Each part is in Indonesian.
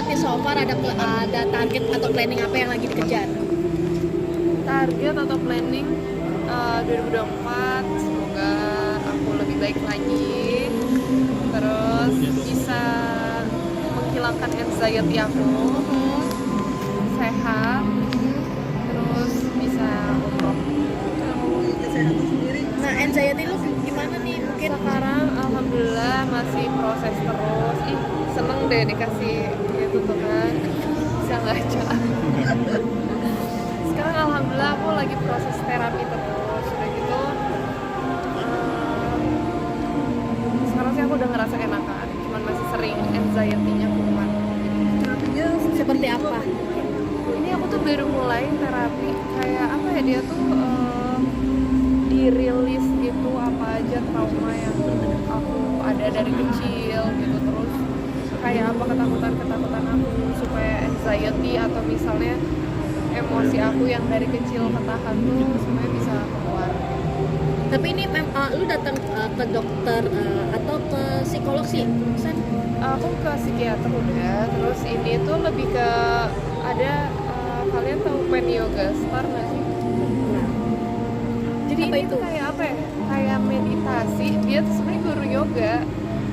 Nih so far ada target atau planning apa yang lagi dikejar? Target atau planning 2024 semoga aku lebih baik lagi, terus bisa menghilangkan anxiety aku, sehat, terus bisa umroh. Kesehatan sendiri. Nah, anxiety lu gimana nih? Mungkin Sekarang alhamdulillah masih proses terus. Seneng deh dikasih gitu tuh kan, bisa ngaca. Sekarang alhamdulillah aku lagi proses terapi terus. Udah gitu sekarang sih aku udah ngerasa enakan, cuman masih sering anxiety-nya kumat. Terapinya seperti apa? Ini aku tuh baru mulai terapi, kayak apa ya, dia tuh dirilis gitu apa aja trauma yang aku ada dari kecil gitu, terus kayak apa ketakutan aku supaya anxiety atau misalnya emosi aku yang dari kecil ketahan tuh semuanya bisa keluar. Tapi ini lu datang ke dokter atau ke psikolog sih, San? Aku ke psikiater udah, terus ini tuh lebih ke ada kalian tahu Pen Yoga Star nggak sih? Jadi Apa ini itu? tuh kayak apa ya? Kayak meditasi. Dia tuh sebenarnya guru yoga,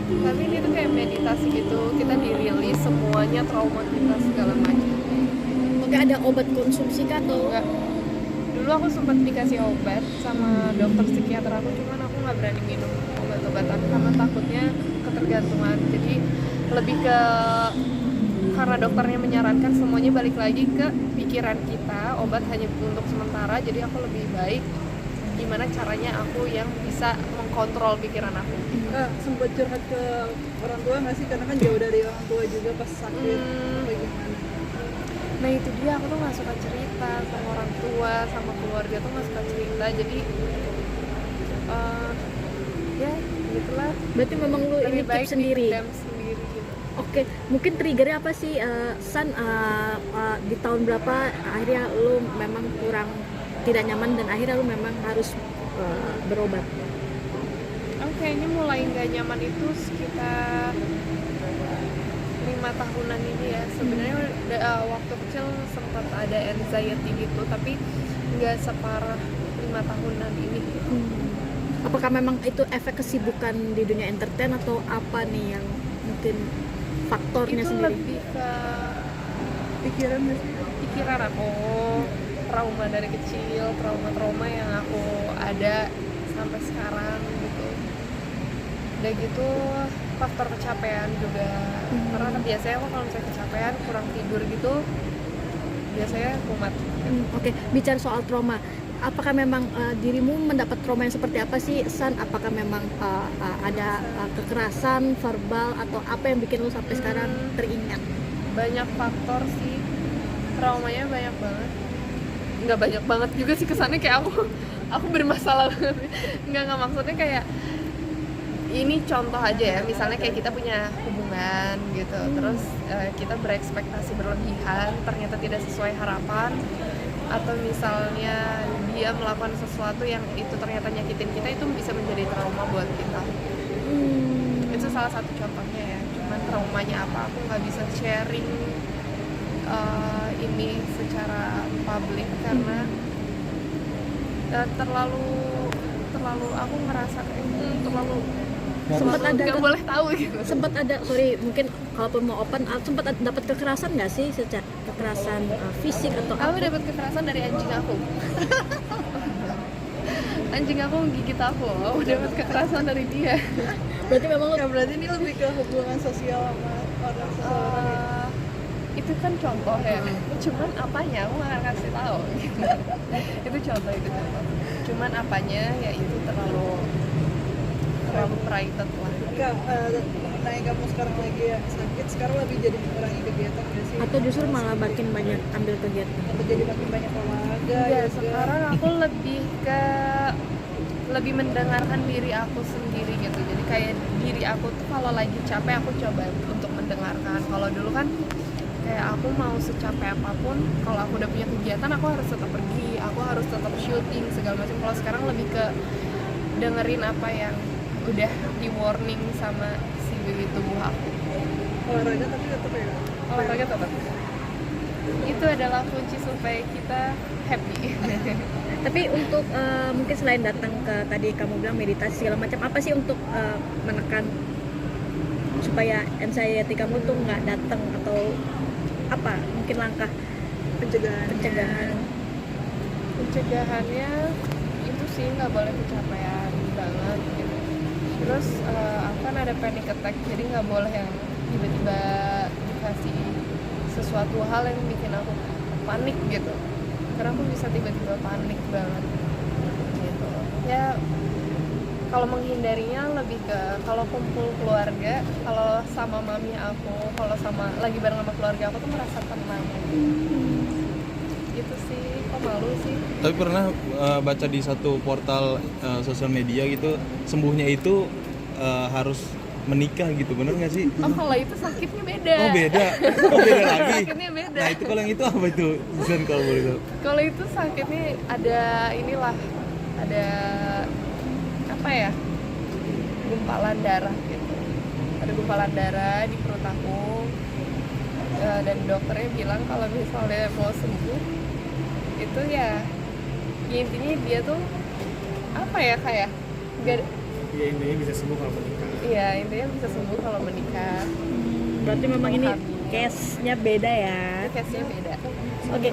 tapi ini tuh kayak meditasi gitu. Kita dirilis semuanya, trauma kita segala macam. Oke, ada obat konsumsi kah atau? Enggak. Dulu aku sempat dikasih obat sama dokter psikiater aku, cuman aku nggak berani minum obat-obatan karena takutnya ketergantungan. Jadi lebih ke karena dokternya menyarankan semuanya balik lagi ke pikiran kita, obat hanya untuk sementara. Jadi aku lebih baik gimana caranya aku yang bisa mengkontrol pikiran aku. Sempat curhat ke orang tua nggak sih, karena kan jauh dari orang tua juga pas sakit. Bagaimana? Nah itu dia, aku tuh nggak suka cerita sama orang tua, sama keluarga tuh nggak suka cerita. Jadi ya gitulah. Berarti memang lu ini Lebih baik keep sendiri. dipendam sendiri gitu. Oke, mungkin triggernya apa sih, San? Di tahun berapa akhirnya lu memang kurang tidak nyaman dan akhirnya lu memang harus berobat? Oke, ini mulai nggak nyaman itu sekitar 5 tahunan ini ya. Sebenarnya waktu kecil sempat ada anxiety gitu, tapi nggak separah 5 tahunan ini. Apakah memang itu efek kesibukan di dunia entertain atau apa nih yang mungkin faktornya Itu sendiri? lebih ke Pikiran nggak sih? pikiran aku, trauma dari kecil, trauma-trauma yang aku ada sampai sekarang gitu. Udah gitu faktor kecapean juga, karena kan biasanya aku kalau misalnya kecapean, kurang tidur gitu, biasanya kumat. Oke, bicara soal trauma, apakah memang dirimu mendapat trauma yang seperti apa sih, San? Apakah memang ada kekerasan verbal atau apa yang bikin lu sampai sekarang teringat? Banyak faktor sih, traumanya banyak banget. Nggak banyak banget juga sih, kesannya kayak aku bermasalah banget. Nggak maksudnya kayak ini contoh aja ya, misalnya kayak kita punya hubungan gitu, terus kita berekspektasi berlebihan, ternyata tidak sesuai harapan, atau misalnya dia melakukan sesuatu yang itu ternyata nyakitin kita, itu bisa menjadi trauma buat kita. Itu salah satu contohnya ya. Cuman traumanya apa, aku nggak bisa sharing ini secara publik karena terlalu aku ngerasa kayak terlalu Sempat ada nggak boleh tahu gitu. sempat ada, sorry, mungkin kalaupun mau open, sempat dapat kekerasan nggak sih, secara kekerasan fisik atau Aku apa? dapat kekerasan dari anjing aku. Anjing aku menggigit aku, aku dapat kekerasan dari dia. Berarti memang lu Ya berarti ini lebih ke hubungan sosial sama orang seseorang gitu. Itu kan contoh ya, cuman apanya aku nggak akan kasih tahu gitu. Itu contoh. Cuman apanya ya itu terlalu private lah. Kak, mengenai kamu sekarang lagi yang sakit, sekarang lebih jadi mengurangi kegiatan nggak sih? atau justru malah makin banyak ambil kegiatan? Atau jadi makin banyak olahraga? Ya yoga? sekarang aku lebih mendengarkan diri aku sendiri gitu. Jadi kayak diri aku tuh kalau lagi capek aku coba untuk mendengarkan. Kalau dulu kan kayak aku mau secapek apapun, kalau aku udah punya kegiatan aku harus tetap pergi, aku harus tetap kantor syuting segala macam. Kalau sekarang lebih ke dengerin apa yang udah di warning sama si bibi tubuh aku. Olahraga tapi tetap ya. Olahraga tetap. Itu adalah kunci supaya kita happy. Tapi untuk mungkin selain datang ke tadi kamu bilang meditasi segala macam, apa sih untuk menekan supaya anxiety kamu tuh nggak datang, atau apa mungkin langkah pencegahan? Pencegahannya itu sih nggak boleh kecapean banget gitu. Terus aku kan ada panic attack, jadi nggak boleh yang tiba-tiba dikasih sesuatu hal yang bikin aku panik gitu, karena aku bisa tiba-tiba panik banget gitu ya. Kalau menghindarinya lebih ke kalau kumpul keluarga, kalau sama mami aku, kalau sama lagi bareng sama keluarga aku tuh merasa tenang gitu sih. Kok malu sih? Tapi pernah baca di satu portal sosial media gitu, sembuhnya itu harus menikah gitu, bener nggak sih? Oh, kalau itu sakitnya beda. Oh beda, oh beda lagi. Sakitnya beda. Nah itu kalau yang itu apa itu, Susan kalau boleh tahu? Kalau itu sakitnya ada inilah, ada apa ya, gumpalan darah gitu. Ada gumpalan darah di perut aku, dan dokternya bilang kalau misalnya mau sembuh itu ya intinya dia tuh apa ya, kayak gak, Ya intinya bisa sembuh kalau menikah. iya intinya bisa sembuh kalau menikah. Berarti memang ini Hamil. case-nya beda ya. Case-nya beda. Oke.